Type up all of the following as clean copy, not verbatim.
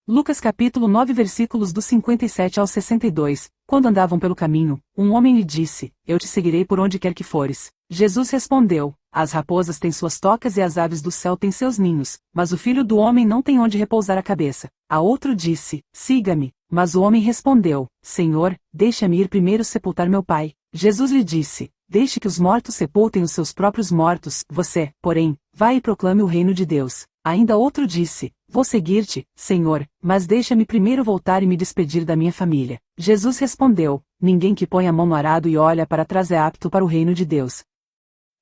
Lucas capítulo 9 versículos do 57 ao 62. Quando andavam pelo caminho, um homem lhe disse: Eu te seguirei por onde quer que fores. Jesus respondeu: As raposas têm suas tocas e as aves do céu têm seus ninhos, mas o filho do homem não tem onde repousar a cabeça. A outro disse: Siga-me. Mas o homem respondeu: Senhor, deixa-me ir primeiro sepultar meu pai. Jesus lhe disse: Deixe que os mortos sepultem os seus próprios mortos. Você, porém, vai e proclame o reino de Deus. Ainda outro disse: Vou seguir-te, Senhor, mas deixa-me primeiro voltar e me despedir da minha família. Jesus respondeu: Ninguém que põe a mão no arado e olha para trás é apto para o reino de Deus.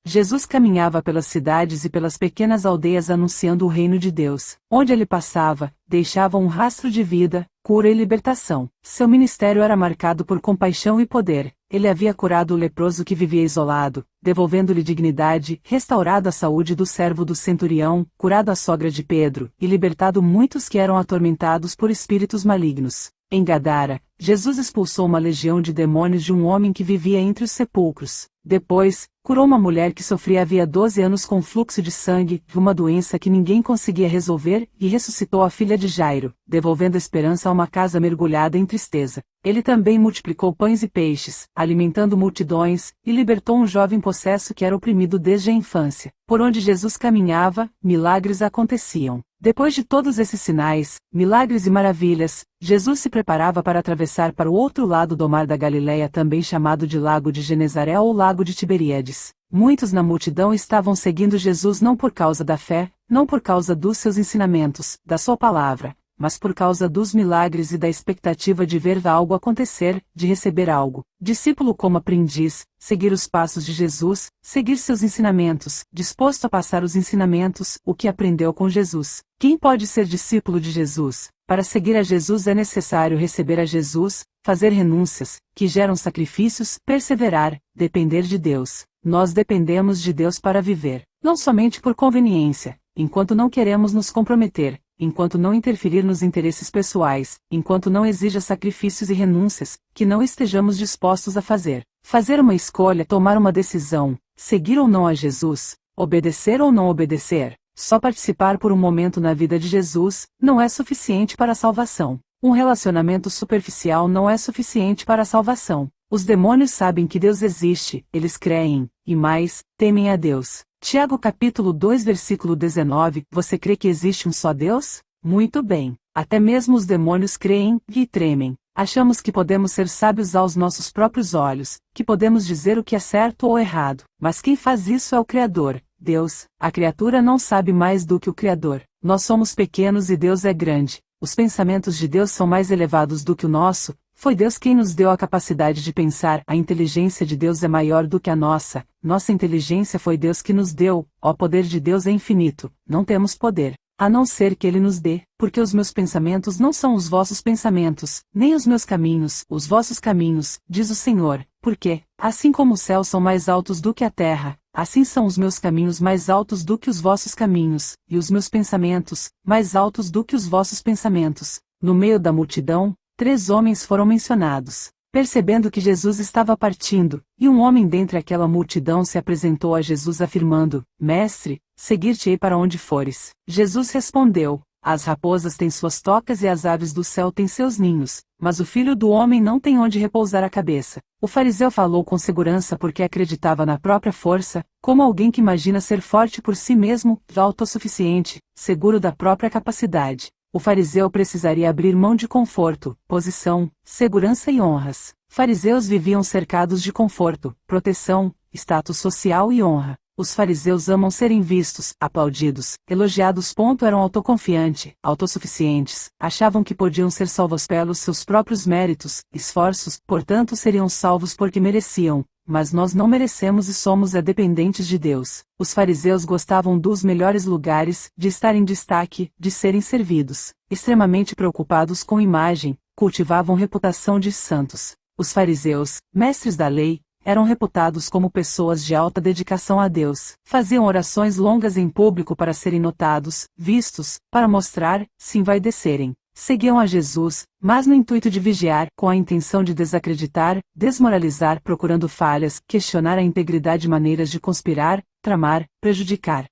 Jesus caminhava pelas cidades e pelas pequenas aldeias anunciando o reino de Deus. Onde ele passava, deixava um rastro de vida, cura e libertação. Seu ministério era marcado por compaixão e poder. Ele havia curado o leproso que vivia isolado, devolvendo-lhe dignidade, restaurado a saúde do servo do centurião, curado a sogra de Pedro, e libertado muitos que eram atormentados por espíritos malignos. Em Gadara, Jesus expulsou uma legião de demônios de um homem que vivia entre os sepulcros. Depois, curou uma mulher que sofria havia 12 anos com fluxo de sangue, uma doença que ninguém conseguia resolver, e ressuscitou a filha de Jairo, devolvendo esperança a uma casa mergulhada em tristeza. Ele também multiplicou pães e peixes, alimentando multidões, e libertou um jovem possesso que era oprimido desde a infância. Por onde Jesus caminhava, milagres aconteciam. Depois de todos esses sinais, milagres e maravilhas, Jesus se preparava para atravessar para o outro lado do mar da Galileia, também chamado de Lago de Genezaré ou Lago de Tiberíades. Muitos na multidão estavam seguindo Jesus não por causa da fé, não por causa dos seus ensinamentos, da sua palavra, mas por causa dos milagres e da expectativa de ver algo acontecer, de receber algo. Discípulo como aprendiz, seguir os passos de Jesus, seguir seus ensinamentos, disposto a passar os ensinamentos, o que aprendeu com Jesus. Quem pode ser discípulo de Jesus? Para seguir a Jesus é necessário receber a Jesus, fazer renúncias, que geram sacrifícios, perseverar, depender de Deus. Nós dependemos de Deus para viver, não somente por conveniência, enquanto não queremos nos comprometer, enquanto não interferir nos interesses pessoais, enquanto não exija sacrifícios e renúncias, que não estejamos dispostos a fazer. Fazer uma escolha, tomar uma decisão, seguir ou não a Jesus, obedecer ou não obedecer. Só participar por um momento na vida de Jesus, não é suficiente para a salvação. Um relacionamento superficial não é suficiente para a salvação. Os demônios sabem que Deus existe, eles creem, e mais, temem a Deus. Tiago capítulo 2 versículo 19, você crê que existe um só Deus? Muito bem. Até mesmo os demônios creem, e tremem. Achamos que podemos ser sábios aos nossos próprios olhos, que podemos dizer o que é certo ou errado. Mas quem faz isso é o Criador, Deus. A criatura não sabe mais do que o Criador. Nós somos pequenos e Deus é grande. Os pensamentos de Deus são mais elevados do que o nosso. Foi Deus quem nos deu a capacidade de pensar. A inteligência de Deus é maior do que a nossa. Nossa inteligência foi Deus que nos deu. O poder de Deus é infinito. Não temos poder, a não ser que Ele nos dê, porque os meus pensamentos não são os vossos pensamentos, nem os meus caminhos, os vossos caminhos, diz o Senhor. Porque, assim como os céus são mais altos do que a terra, assim são os meus caminhos mais altos do que os vossos caminhos, e os meus pensamentos, mais altos do que os vossos pensamentos. No meio da multidão, 3 homens foram mencionados. Percebendo que Jesus estava partindo, e um homem dentre aquela multidão se apresentou a Jesus afirmando: Mestre, seguir-te-ei para onde fores. Jesus respondeu: As raposas têm suas tocas e as aves do céu têm seus ninhos, mas o filho do homem não tem onde repousar a cabeça. O fariseu falou com segurança porque acreditava na própria força, como alguém que imagina ser forte por si mesmo, autossuficiente, seguro da própria capacidade. O fariseu precisaria abrir mão de conforto, posição, segurança e honras. Fariseus viviam cercados de conforto, proteção, status social e honra. Os fariseus amam serem vistos, aplaudidos, elogiados. Eram autoconfiantes, autossuficientes, achavam que podiam ser salvos pelos seus próprios méritos, esforços, portanto seriam salvos porque mereciam. Mas nós não merecemos e somos dependentes de Deus. Os fariseus gostavam dos melhores lugares, de estar em destaque, de serem servidos. Extremamente preocupados com imagem, cultivavam reputação de santos. Os fariseus, mestres da lei, eram reputados como pessoas de alta dedicação a Deus. Faziam orações longas em público para serem notados, vistos, para mostrar, se envaidecerem. Seguiam a Jesus, mas no intuito de vigiar, com a intenção de desacreditar, desmoralizar, procurando falhas, questionar a integridade, maneiras de conspirar, tramar, prejudicar.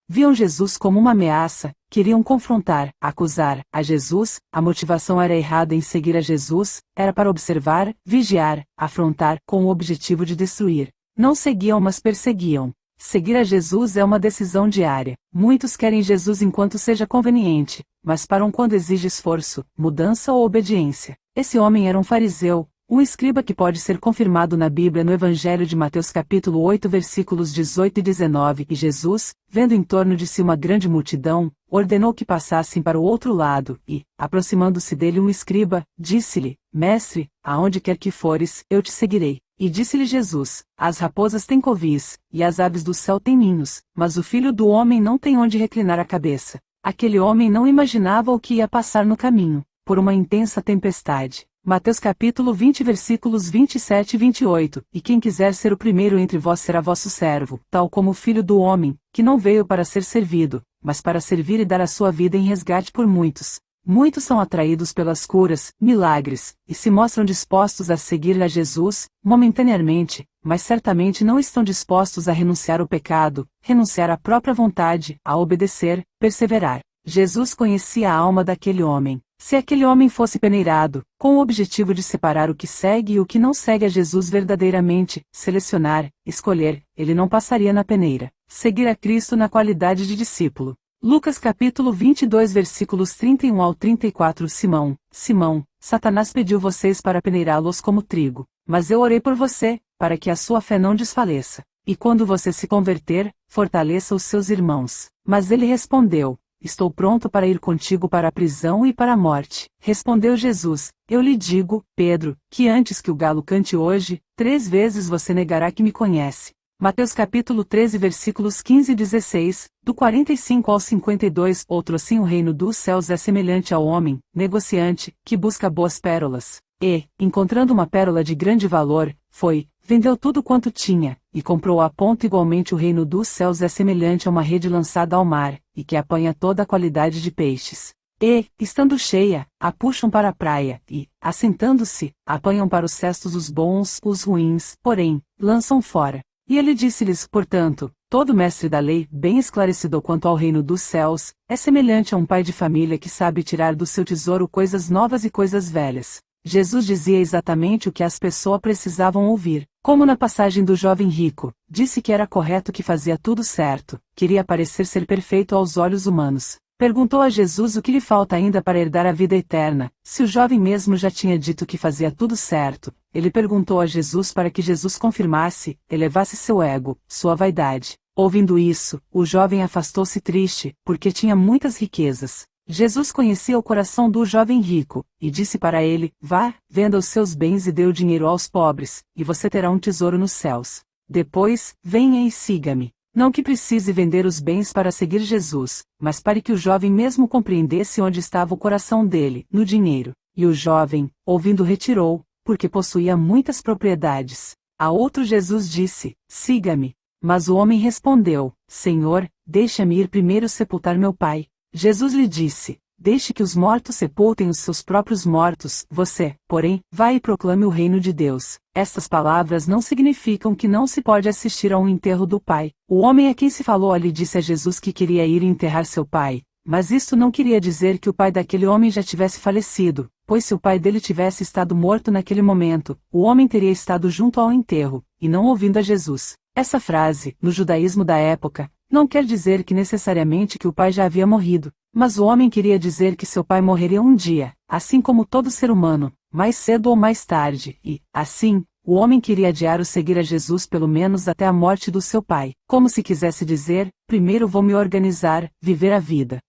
Viam Jesus como uma ameaça, Queriam confrontar, acusar a Jesus. A motivação era errada em seguir a Jesus, era para observar, vigiar, afrontar, com o objetivo de destruir. Não seguiam, mas perseguiam. Seguir a Jesus é uma decisão diária. Muitos querem Jesus enquanto seja conveniente, mas param quando exige esforço, mudança ou obediência. Esse homem era um fariseu, um escriba que pode ser confirmado na Bíblia no Evangelho de Mateus capítulo 8 versículos 18 e 19, e Jesus, vendo em torno de si uma grande multidão, ordenou que passassem para o outro lado, e, aproximando-se dele um escriba, disse-lhe: Mestre, aonde quer que fores, eu te seguirei. E disse-lhe Jesus: As raposas têm covis, e as aves do céu têm ninhos, mas o Filho do Homem não tem onde reclinar a cabeça. Aquele homem não imaginava o que ia passar no caminho, por uma intensa tempestade. Mateus capítulo 20 versículos 27 e 28, e quem quiser ser o primeiro entre vós será vosso servo, tal como o Filho do Homem, que não veio para ser servido, mas para servir e dar a sua vida em resgate por muitos. Muitos são atraídos pelas curas, milagres, e se mostram dispostos a seguir a Jesus, momentaneamente, mas certamente não estão dispostos a renunciar ao pecado, renunciar à própria vontade, a obedecer, perseverar. Jesus conhecia a alma daquele homem. Se aquele homem fosse peneirado, com o objetivo de separar o que segue e o que não segue a Jesus verdadeiramente, selecionar, escolher, ele não passaria na peneira. Seguir a Cristo na qualidade de discípulo. Lucas capítulo 22 versículos 31 ao 34. Simão, Simão, Satanás pediu vocês para peneirá-los como trigo, mas eu orei por você, para que a sua fé não desfaleça. E quando você se converter, fortaleça os seus irmãos. Mas ele respondeu: Estou pronto para ir contigo para a prisão e para a morte. Respondeu Jesus: Eu lhe digo, Pedro, que antes que o galo cante hoje, 3 vezes você negará que me conhece. Mateus capítulo 13 versículos 15 e 16, do 45 ao 52. Outro assim o reino dos céus é semelhante ao homem, negociante, que busca boas pérolas. E, encontrando uma pérola de grande valor, foi, vendeu tudo quanto tinha, e comprou-a. Igualmente o reino dos céus é semelhante a uma rede lançada ao mar, e que apanha toda a qualidade de peixes. E, estando cheia, a puxam para a praia, e, assentando-se, apanham para os cestos os bons, os ruins, porém, lançam fora. E ele disse-lhes: Portanto, todo mestre da lei, bem esclarecido quanto ao reino dos céus, é semelhante a um pai de família que sabe tirar do seu tesouro coisas novas e coisas velhas. Jesus dizia exatamente o que as pessoas precisavam ouvir. Como na passagem do jovem rico, disse que era correto, que fazia tudo certo, queria parecer ser perfeito aos olhos humanos. Perguntou a Jesus o que lhe falta ainda para herdar a vida eterna. Se o jovem mesmo já tinha dito que fazia tudo certo, ele perguntou a Jesus para que Jesus confirmasse, elevasse seu ego, sua vaidade. Ouvindo isso, o jovem afastou-se triste, porque tinha muitas riquezas. Jesus conhecia o coração do jovem rico, e disse para ele: Vá, venda os seus bens e dê o dinheiro aos pobres, e você terá um tesouro nos céus. Depois, venha e siga-me. Não que precise vender os bens para seguir Jesus, mas para que o jovem mesmo compreendesse onde estava o coração dele, no dinheiro. E o jovem, ouvindo, retirou, porque possuía muitas propriedades. A outro Jesus disse: Siga-me. Mas o homem respondeu: Senhor, deixa-me ir primeiro sepultar meu pai. Jesus lhe disse: Deixe que os mortos sepultem os seus próprios mortos, você, porém, vai e proclame o reino de Deus. Estas palavras não significam que não se pode assistir a um enterro do pai. O homem a quem se falou ali disse a Jesus que queria ir enterrar seu pai, mas isto não queria dizer que o pai daquele homem já tivesse falecido, pois se o pai dele tivesse estado morto naquele momento, o homem teria estado junto ao enterro, e não ouvindo a Jesus. Essa frase, no judaísmo da época, não quer dizer que necessariamente que o pai já havia morrido, mas o homem queria dizer que seu pai morreria um dia, assim como todo ser humano, mais cedo ou mais tarde, e, assim, o homem queria adiar o seguir a Jesus pelo menos até a morte do seu pai, como se quisesse dizer: primeiro vou me organizar, viver a vida.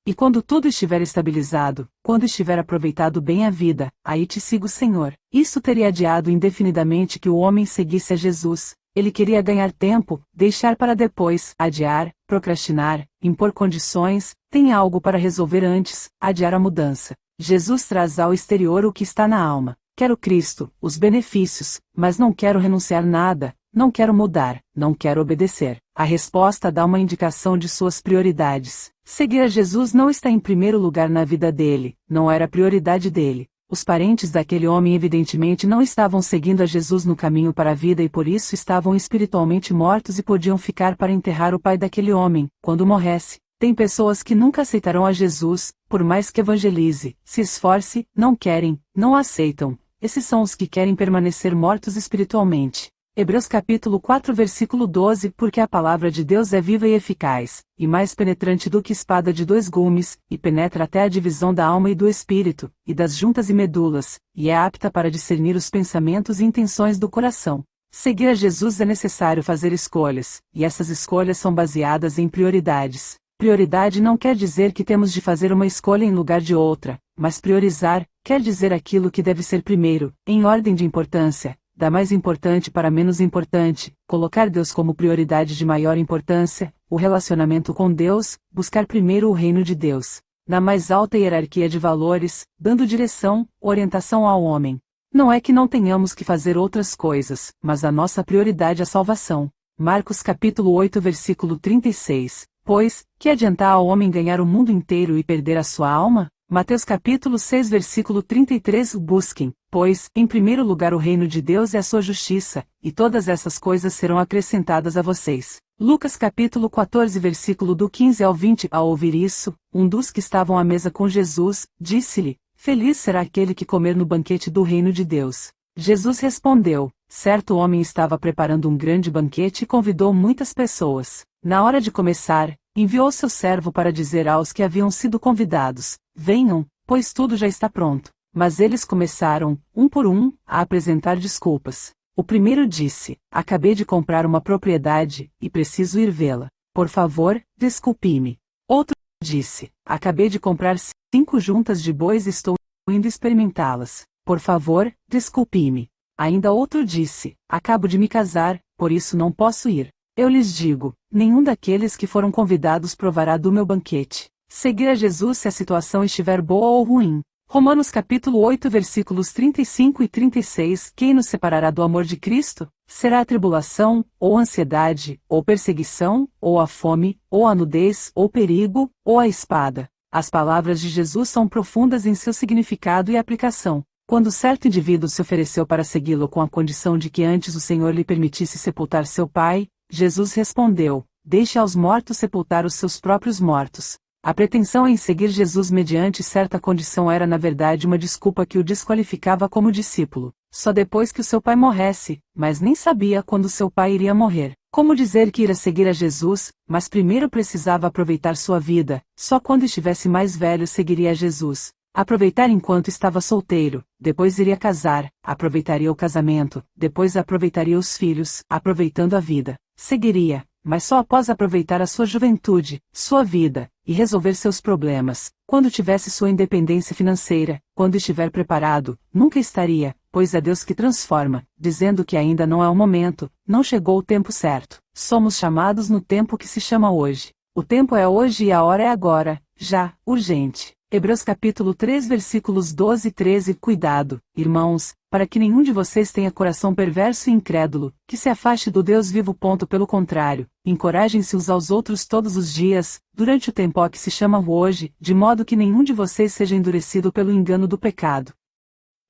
E quando tudo estiver estabilizado, quando estiver aproveitado bem a vida, aí te sigo, Senhor. Isso teria adiado indefinidamente que o homem seguisse a Jesus. Ele queria ganhar tempo, deixar para depois, adiar, procrastinar, impor condições, tem algo para resolver antes, adiar a mudança. Jesus traz ao exterior o que está na alma. Quero Cristo, os benefícios, mas não quero renunciar nada, não quero mudar, não quero obedecer. A resposta dá uma indicação de suas prioridades. Seguir a Jesus não está em primeiro lugar na vida dele, não era a prioridade dele. Os parentes daquele homem evidentemente não estavam seguindo a Jesus no caminho para a vida e por isso estavam espiritualmente mortos e podiam ficar para enterrar o pai daquele homem, quando morresse. Tem pessoas que nunca aceitarão a Jesus, por mais que evangelize, se esforce, não querem, não aceitam. Esses são os que querem permanecer mortos espiritualmente. Hebreus capítulo 4 versículo 12 Porque a palavra de Deus é viva e eficaz, e mais penetrante do que espada de dois gumes, e penetra até a divisão da alma e do espírito, e das juntas e medulas, e é apta para discernir os pensamentos e intenções do coração. Seguir a Jesus é necessário fazer escolhas, e essas escolhas são baseadas em prioridades. Prioridade não quer dizer que temos de fazer uma escolha em lugar de outra, mas priorizar quer dizer aquilo que deve ser primeiro, em ordem de importância, da mais importante para menos importante, colocar Deus como prioridade de maior importância, o relacionamento com Deus, buscar primeiro o reino de Deus, na mais alta hierarquia de valores, dando direção, orientação ao homem. Não é que não tenhamos que fazer outras coisas, mas a nossa prioridade é a salvação. Marcos capítulo 8 versículo 36. Pois, que adiantar ao homem ganhar o mundo inteiro e perder a sua alma? Mateus capítulo 6 versículo 33 Busquem, pois, em primeiro lugar o reino de Deus e a sua justiça, e todas essas coisas serão acrescentadas a vocês. Lucas capítulo 14 versículo do 15 ao 20 Ao ouvir isso, um dos que estavam à mesa com Jesus, disse-lhe, Feliz será aquele que comer no banquete do reino de Deus. Jesus respondeu, certo homem estava preparando um grande banquete e convidou muitas pessoas. Na hora de começar, enviou seu servo para dizer aos que haviam sido convidados, venham, pois tudo já está pronto. Mas eles começaram, um por um, a apresentar desculpas. O primeiro disse, acabei de comprar uma propriedade, e preciso ir vê-la. Por favor, desculpe-me. Outro disse, acabei de comprar 5 juntas de bois e estou indo experimentá-las. Por favor, desculpe-me. Ainda outro disse, acabo de me casar, por isso não posso ir. Eu lhes digo, nenhum daqueles que foram convidados provará do meu banquete. Seguir a Jesus se a situação estiver boa ou ruim. Romanos capítulo 8 versículos 35 e 36 Quem nos separará do amor de Cristo? Será a tribulação, ou ansiedade, ou perseguição, ou a fome, ou a nudez, ou perigo, ou a espada. As palavras de Jesus são profundas em seu significado e aplicação. Quando certo indivíduo se ofereceu para segui-lo com a condição de que antes o Senhor lhe permitisse sepultar seu pai, Jesus respondeu, deixe aos mortos sepultar os seus próprios mortos. A pretensão em seguir Jesus mediante certa condição era na verdade uma desculpa que o desqualificava como discípulo. Só depois que o seu pai morresse, mas nem sabia quando seu pai iria morrer. Como dizer que iria seguir a Jesus, mas primeiro precisava aproveitar sua vida, só quando estivesse mais velho seguiria a Jesus. Aproveitar enquanto estava solteiro, depois iria casar, aproveitaria o casamento, depois aproveitaria os filhos, aproveitando a vida. Seguiria, mas só após aproveitar a sua juventude, sua vida, e resolver seus problemas, quando tivesse sua independência financeira, quando estiver preparado, nunca estaria, pois é Deus que transforma, dizendo que ainda não é o momento, não chegou o tempo certo. Somos chamados no tempo que se chama hoje. O tempo é hoje e a hora é agora, já, urgente. Hebreus capítulo 3 versículos 12 e 13 Cuidado, irmãos, para que nenhum de vocês tenha coração perverso e incrédulo, que se afaste do Deus vivo. Pelo contrário, encorajem-se uns aos outros todos os dias, durante o tempo que se chama hoje, de modo que nenhum de vocês seja endurecido pelo engano do pecado.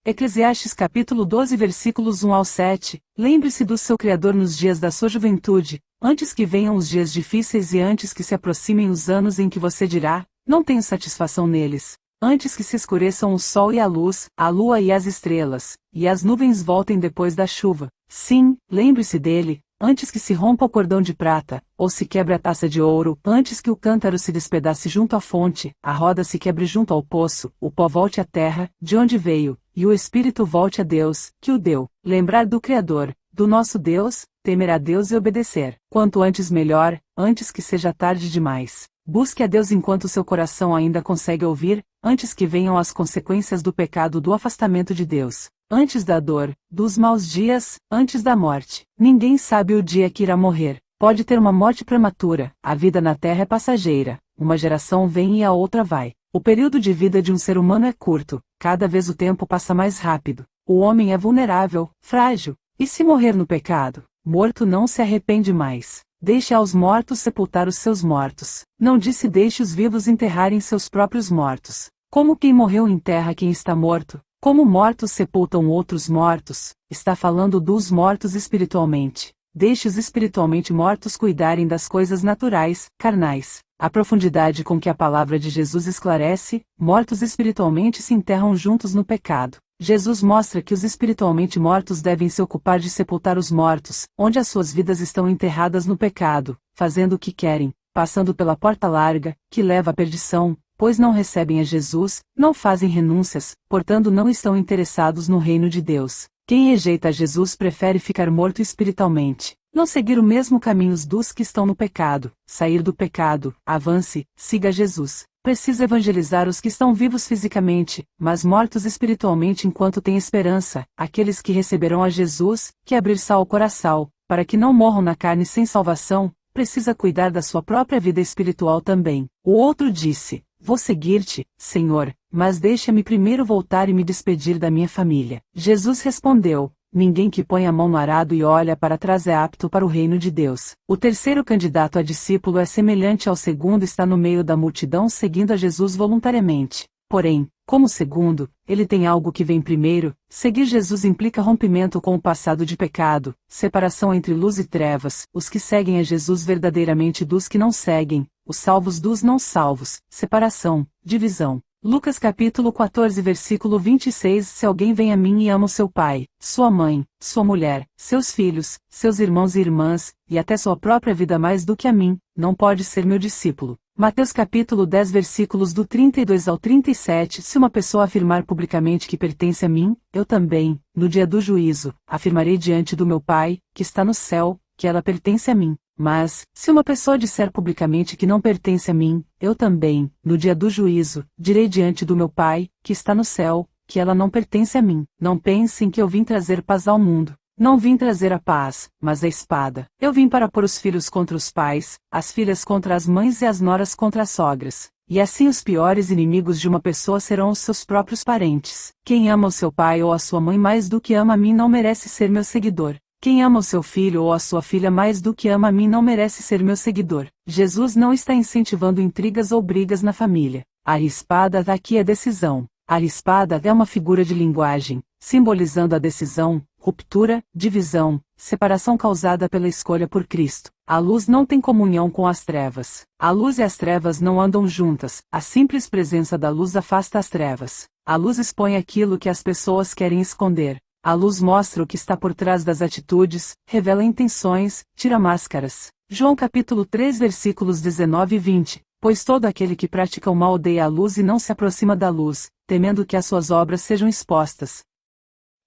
Eclesiastes capítulo 12 versículos 1 ao 7 Lembre-se do seu Criador nos dias da sua juventude, antes que venham os dias difíceis e antes que se aproximem os anos em que você dirá, não tenho satisfação neles. Antes que se escureçam o sol e a luz, a lua e as estrelas, e as nuvens voltem depois da chuva. Sim, lembre-se dele, antes que se rompa o cordão de prata, ou se quebre a taça de ouro, antes que o cântaro se despedace junto à fonte, a roda se quebre junto ao poço, o pó volte à terra, de onde veio, e o espírito volte a Deus, que o deu. Lembrar do Criador, do nosso Deus, temer a Deus e obedecer. Quanto antes melhor, antes que seja tarde demais. Busque a Deus enquanto seu coração ainda consegue ouvir, antes que venham as consequências do pecado do afastamento de Deus. Antes da dor, dos maus dias, antes da morte. Ninguém sabe o dia que irá morrer. Pode ter uma morte prematura, a vida na terra é passageira. Uma geração vem e a outra vai. O período de vida de um ser humano é curto, cada vez o tempo passa mais rápido. O homem é vulnerável, frágil. E se morrer no pecado, morto não se arrepende mais. Deixe aos mortos sepultar os seus mortos. Não disse deixe os vivos enterrarem seus próprios mortos. Como quem morreu enterra quem está morto, como mortos sepultam outros mortos, está falando dos mortos espiritualmente. Deixe os espiritualmente mortos cuidarem das coisas naturais, carnais. A profundidade com que a palavra de Jesus esclarece: mortos espiritualmente se enterram juntos no pecado. Jesus mostra que os espiritualmente mortos devem se ocupar de sepultar os mortos, onde as suas vidas estão enterradas no pecado, fazendo o que querem, passando pela porta larga, que leva à perdição, pois não recebem a Jesus, não fazem renúncias, portanto não estão interessados no reino de Deus. Quem rejeita a Jesus prefere ficar morto espiritualmente, não seguir o mesmo caminho dos que estão no pecado, sair do pecado, avance, siga Jesus. Precisa evangelizar os que estão vivos fisicamente, mas mortos espiritualmente enquanto têm esperança, aqueles que receberão a Jesus, que abrir o coração, para que não morram na carne sem salvação, precisa cuidar da sua própria vida espiritual também. O outro disse: vou seguir-te, Senhor, mas deixa-me primeiro voltar e me despedir da minha família. Jesus respondeu: ninguém que põe a mão no arado e olha para trás é apto para o reino de Deus. O terceiro candidato a discípulo é semelhante ao segundo, está no meio da multidão seguindo a Jesus voluntariamente. Porém, como segundo, ele tem algo que vem primeiro. Seguir Jesus implica rompimento com o passado de pecado, separação entre luz e trevas, os que seguem a Jesus verdadeiramente dos que não seguem, os salvos dos não salvos, separação, divisão. Lucas capítulo 14 versículo 26: Se alguém vem a mim e ama o seu pai, sua mãe, sua mulher, seus filhos, seus irmãos e irmãs, e até sua própria vida mais do que a mim, não pode ser meu discípulo. Mateus capítulo 10 versículos do 32 ao 37: Se uma pessoa afirmar publicamente que pertence a mim, eu também, no dia do juízo, afirmarei diante do meu Pai, que está no céu, que ela pertence a mim. Mas, se uma pessoa disser publicamente que não pertence a mim, eu também, no dia do juízo, direi diante do meu Pai, que está no céu, que ela não pertence a mim. Não pensem que eu vim trazer paz ao mundo. Não vim trazer a paz, mas a espada. Eu vim para pôr os filhos contra os pais, as filhas contra as mães e as noras contra as sogras. E assim os piores inimigos de uma pessoa serão os seus próprios parentes. Quem ama o seu pai ou a sua mãe mais do que ama a mim não merece ser meu seguidor. Quem ama o seu filho ou a sua filha mais do que ama a mim não merece ser meu seguidor. Jesus não está incentivando intrigas ou brigas na família. A espada daqui é decisão. A espada é uma figura de linguagem, simbolizando a decisão, ruptura, divisão, separação causada pela escolha por Cristo. A luz não tem comunhão com as trevas. A luz e as trevas não andam juntas. A simples presença da luz afasta as trevas. A luz expõe aquilo que as pessoas querem esconder. A luz mostra o que está por trás das atitudes, revela intenções, tira máscaras. João capítulo 3 versículos 19 e 20. Pois todo aquele que pratica o mal odeia a luz e não se aproxima da luz, temendo que as suas obras sejam expostas.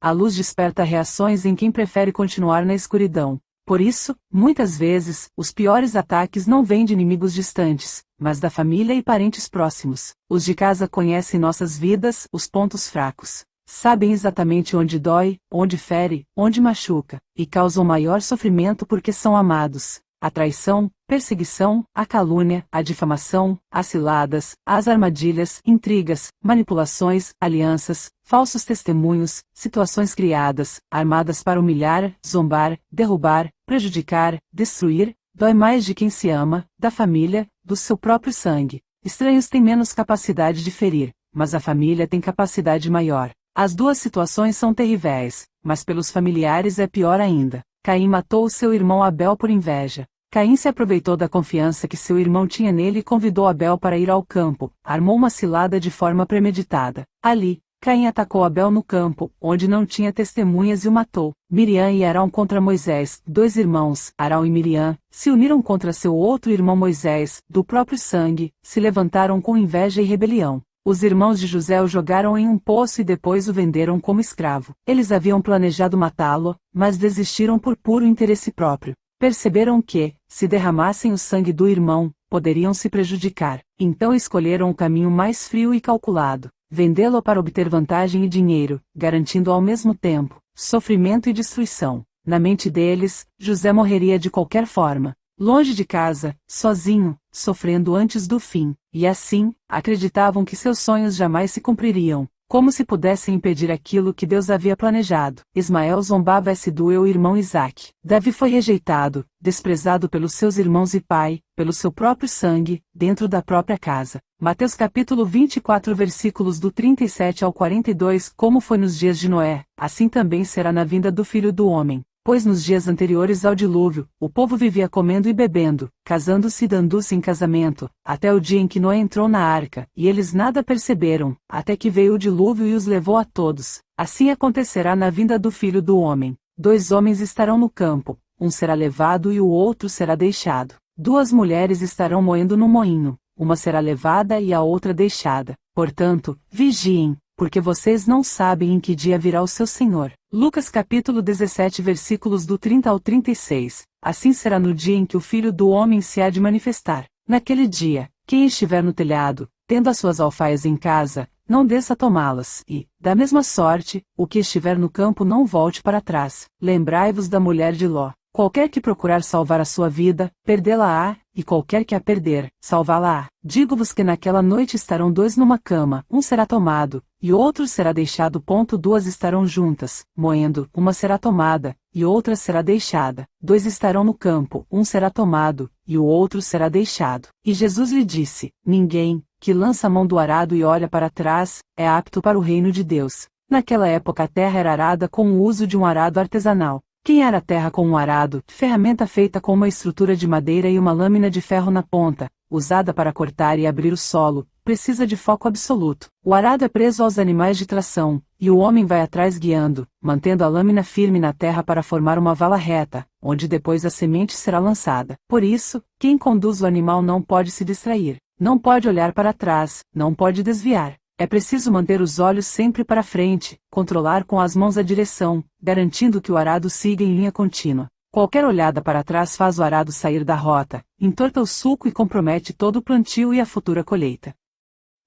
A luz desperta reações em quem prefere continuar na escuridão. Por isso, muitas vezes, os piores ataques não vêm de inimigos distantes, mas da família e parentes próximos. Os de casa conhecem nossas vidas, os pontos fracos. Sabem exatamente onde dói, onde fere, onde machuca, e causam maior sofrimento porque são amados. A traição, perseguição, a calúnia, a difamação, as ciladas, as armadilhas, intrigas, manipulações, alianças, falsos testemunhos, situações criadas, armadas para humilhar, zombar, derrubar, prejudicar, destruir, dói mais de quem se ama, da família, do seu próprio sangue. Estranhos têm menos capacidade de ferir, mas a família tem capacidade maior. As duas situações são terríveis, mas pelos familiares é pior ainda. Caim matou o seu irmão Abel por inveja. Caim se aproveitou da confiança que seu irmão tinha nele e convidou Abel para ir ao campo, armou uma cilada de forma premeditada. Ali, Caim atacou Abel no campo, onde não tinha testemunhas e o matou. Miriam e Arão contra Moisés, dois irmãos, Arão e Miriam, se uniram contra seu outro irmão Moisés, do próprio sangue, se levantaram com inveja e rebelião. Os irmãos de José o jogaram em um poço e depois o venderam como escravo. Eles haviam planejado matá-lo, mas desistiram por puro interesse próprio. Perceberam que, se derramassem o sangue do irmão, poderiam se prejudicar. Então escolheram o caminho mais frio e calculado: vendê-lo para obter vantagem e dinheiro, garantindo ao mesmo tempo sofrimento e destruição. Na mente deles, José morreria de qualquer forma. Longe de casa, sozinho, sofrendo antes do fim, e assim, acreditavam que seus sonhos jamais se cumpririam, como se pudessem impedir aquilo que Deus havia planejado. Ismael zombava-se do irmão Isaque. Davi foi rejeitado, desprezado pelos seus irmãos e pai, pelo seu próprio sangue, dentro da própria casa. Mateus capítulo 24 versículos do 37 ao 42. Como foi nos dias de Noé, assim também será na vinda do Filho do Homem. pois nos dias anteriores ao dilúvio, o povo vivia comendo e bebendo, casando-se e dando-se em casamento, até o dia em que Noé entrou na arca, e eles nada perceberam, até que veio o dilúvio e os levou a todos. Assim acontecerá na vinda do Filho do Homem. 2 homens estarão no campo, um será levado e o outro será deixado. 2 mulheres estarão moendo no moinho, uma será levada e a outra deixada. Portanto, vigiem, porque vocês não sabem em que dia virá o seu Senhor. Lucas capítulo 17 versículos do 30 ao 36. Assim será no dia em que o Filho do Homem se há de manifestar. Naquele dia, quem estiver no telhado, tendo as suas alfaias em casa, não desça a tomá-las, e, da mesma sorte, o que estiver no campo não volte para trás. Lembrai-vos da mulher de Ló. Qualquer que procurar salvar a sua vida, perdê-la-á, e qualquer que a perder, salvá-la-á. Digo-vos que naquela noite estarão 2 numa cama, um será tomado, e outro será deixado. 2 estarão juntas, moendo, uma será tomada, e outra será deixada. 2 estarão no campo, um será tomado, e o outro será deixado. E Jesus lhe disse: Ninguém, que lança a mão do arado e olha para trás, é apto para o reino de Deus. Naquela época a terra era arada com o uso de um arado artesanal. Quem era a terra com um arado, ferramenta feita com uma estrutura de madeira e uma lâmina de ferro na ponta, usada para cortar e abrir o solo, precisa de foco absoluto. O arado é preso aos animais de tração, e o homem vai atrás guiando, mantendo a lâmina firme na terra para formar uma vala reta, onde depois a semente será lançada. Por isso, quem conduz o animal não pode se distrair, não pode olhar para trás, não pode desviar. É preciso manter os olhos sempre para frente, controlar com as mãos a direção, garantindo que o arado siga em linha contínua. Qualquer olhada para trás faz o arado sair da rota, entorta o sulco e compromete todo o plantio e a futura colheita.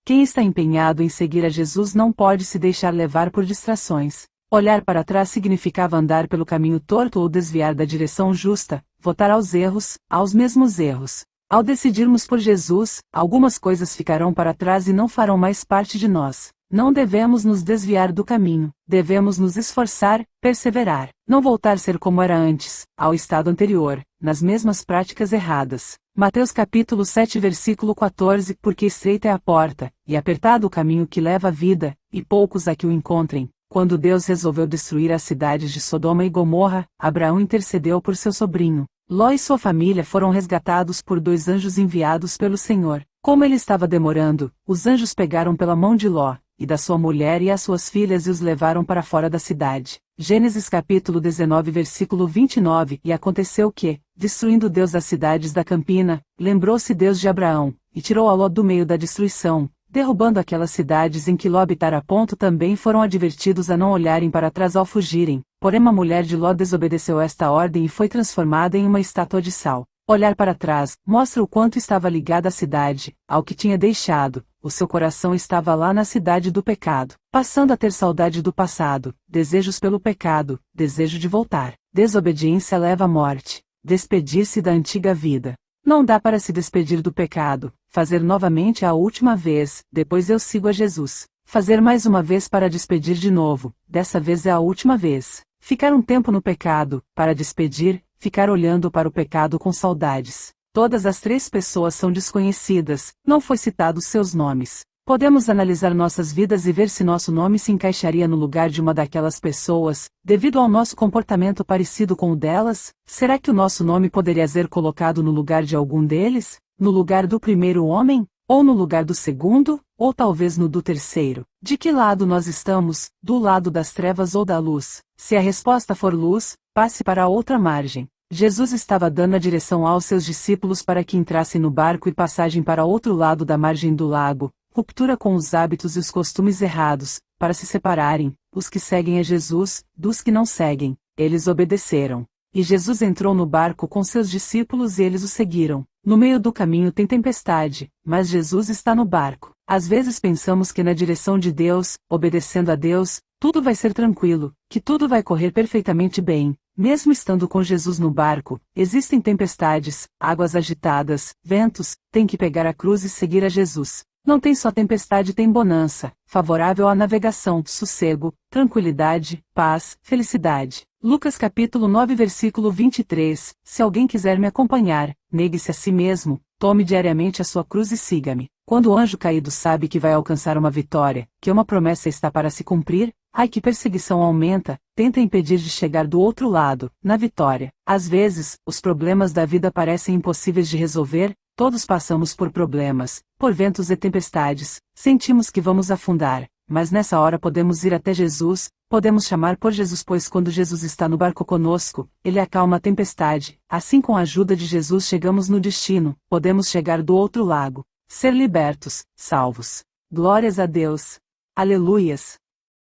Quem está empenhado em seguir a Jesus não pode se deixar levar por distrações. Olhar para trás significava andar pelo caminho torto ou desviar da direção justa, voltar aos erros, aos mesmos erros. Ao decidirmos por Jesus, algumas coisas ficarão para trás e não farão mais parte de nós. Não devemos nos desviar do caminho, devemos nos esforçar, perseverar, não voltar a ser como era antes, ao estado anterior, nas mesmas práticas erradas. Mateus capítulo 7 versículo 14. Porque estreita é a porta, e apertado o caminho que leva à vida, e poucos a que o encontrem. Quando Deus resolveu destruir as cidades de Sodoma e Gomorra, Abraão intercedeu por seu sobrinho. Ló e sua família foram resgatados por 2 anjos enviados pelo Senhor. Como ele estava demorando, os anjos pegaram pela mão de Ló, e da sua mulher e as suas filhas e os levaram para fora da cidade. Gênesis capítulo 19 versículo 29. E aconteceu que, destruindo Deus as cidades da campina, lembrou-se Deus de Abraão, e tirou a Ló do meio da destruição, derrubando aquelas cidades em que Ló habitara. Também foram advertidos a não olharem para trás ao fugirem, porém a mulher de Ló desobedeceu esta ordem e foi transformada em uma estátua de sal. Olhar para trás mostra o quanto estava ligada à cidade, ao que tinha deixado. O seu coração estava lá na cidade do pecado, passando a ter saudade do passado, desejos pelo pecado, desejo de voltar. Desobediência leva à morte. Despedir-se da antiga vida. Não dá para se despedir do pecado, fazer novamente a última vez, depois eu sigo a Jesus. Fazer mais uma vez para despedir de novo, dessa vez é a última vez. Ficar um tempo no pecado, para despedir, ficar olhando para o pecado com saudades. Todas as 3 pessoas são desconhecidas, não foi citado seus nomes. Podemos analisar nossas vidas e ver se nosso nome se encaixaria no lugar de uma daquelas pessoas, devido ao nosso comportamento parecido com o delas. Será que o nosso nome poderia ser colocado no lugar de algum deles? No lugar do primeiro homem? Ou no lugar do segundo? Ou talvez no do terceiro? De que lado nós estamos? Do lado das trevas ou da luz? Se a resposta for luz, passe para a outra margem. Jesus estava dando a direção aos seus discípulos para que entrassem no barco e passagem para outro lado da margem do lago, ruptura com os hábitos e os costumes errados, para se separarem, os que seguem a Jesus, dos que não seguem. Eles obedeceram. E Jesus entrou no barco com seus discípulos e eles o seguiram. No meio do caminho tem tempestade, mas Jesus está no barco. Às vezes pensamos que na direção de Deus, obedecendo a Deus, tudo vai ser tranquilo, que tudo vai correr perfeitamente bem. Mesmo estando com Jesus no barco, existem tempestades, águas agitadas, ventos, tem que pegar a cruz e seguir a Jesus. Não tem só tempestade, tem bonança, favorável à navegação, sossego, tranquilidade, paz, felicidade. Lucas capítulo 9 versículo 23. Se alguém quiser me acompanhar, negue-se a si mesmo, tome diariamente a sua cruz e siga-me. Quando o anjo caído sabe que vai alcançar uma vitória, que uma promessa está para se cumprir, Ai, que perseguição aumenta, tenta impedir de chegar do outro lado, na vitória. Às vezes, os problemas da vida parecem impossíveis de resolver, todos passamos por problemas, por ventos e tempestades, sentimos que vamos afundar, mas nessa hora podemos ir até Jesus, podemos chamar por Jesus, pois quando Jesus está no barco conosco, ele acalma a tempestade. Assim, com a ajuda de Jesus chegamos no destino, podemos chegar do outro lado, ser libertos, salvos. Glórias a Deus. Aleluias.